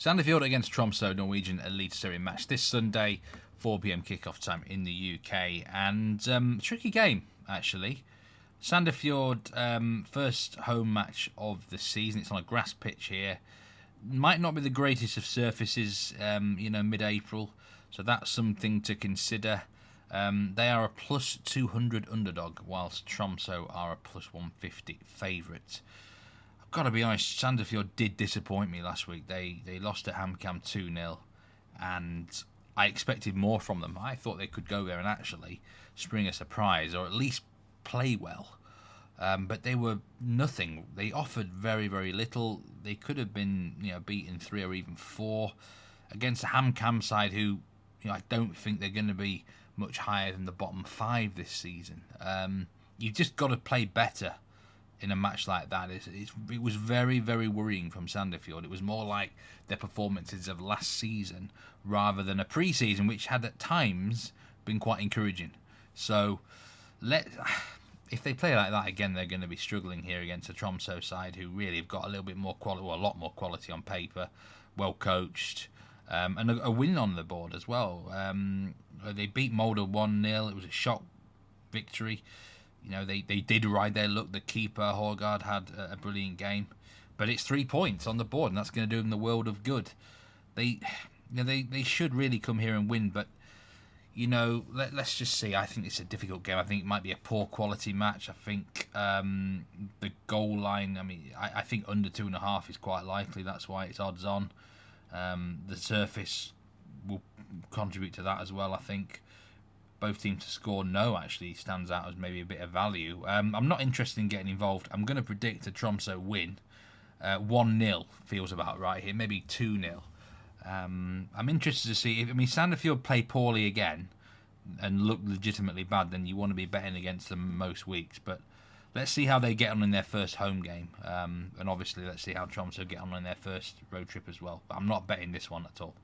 Sandefjord against Tromsø, Norwegian Eliteserien match this Sunday, 4 p.m. kickoff time in the UK, and tricky game actually. Sandefjord, first home match of the season. It's on a grass pitch here. Might not be the greatest of surfaces, mid-April, so that's something to consider. They are a plus 200 underdog, whilst Tromsø are a plus 150 favourite. I've got to be honest, Sandefjord did disappoint me last week. They lost at HamKam 2-0, and I expected more from them. I thought they could go there and actually spring a surprise, or at least play well. But they were nothing. They offered very, very little. They could have been, beaten 3 or even 4 against a HamKam side who, I don't think they're going to be much higher than the bottom 5 this season. You've just got to play better in a match like that. It was very, very worrying from Sandefjord. It was more like their performances of last season rather than a pre-season, which had at times been quite encouraging. So, if they play like that again, they're going to be struggling here against a Tromsø side who really have got a little bit more quality, well, a lot more quality on paper, well coached, and a win on the board as well. They beat Molde 1-0. It was a shock victory. They did ride their luck. The keeper, Horgard, had a brilliant game. But it's 3 points on the board, and that's going to do them the world of good. They should really come here and win, but let's just see. I think it's a difficult game. I think it might be a poor quality match. I think the goal line, I think under 2.5 is quite likely. That's why it's odds on. The surface will contribute to that as well, I think. Both teams to score no actually stands out as maybe a bit of value. I'm not interested in getting involved. I'm going to predict a Tromsø win. 1-0 feels about right here, maybe 2-0. I'm interested to see if Sandefjord play poorly again and look legitimately bad, then you want to be betting against them most weeks. But let's see how they get on in their first home game, and obviously let's see how Tromsø get on in their first road trip as well. But I'm not betting this one at all.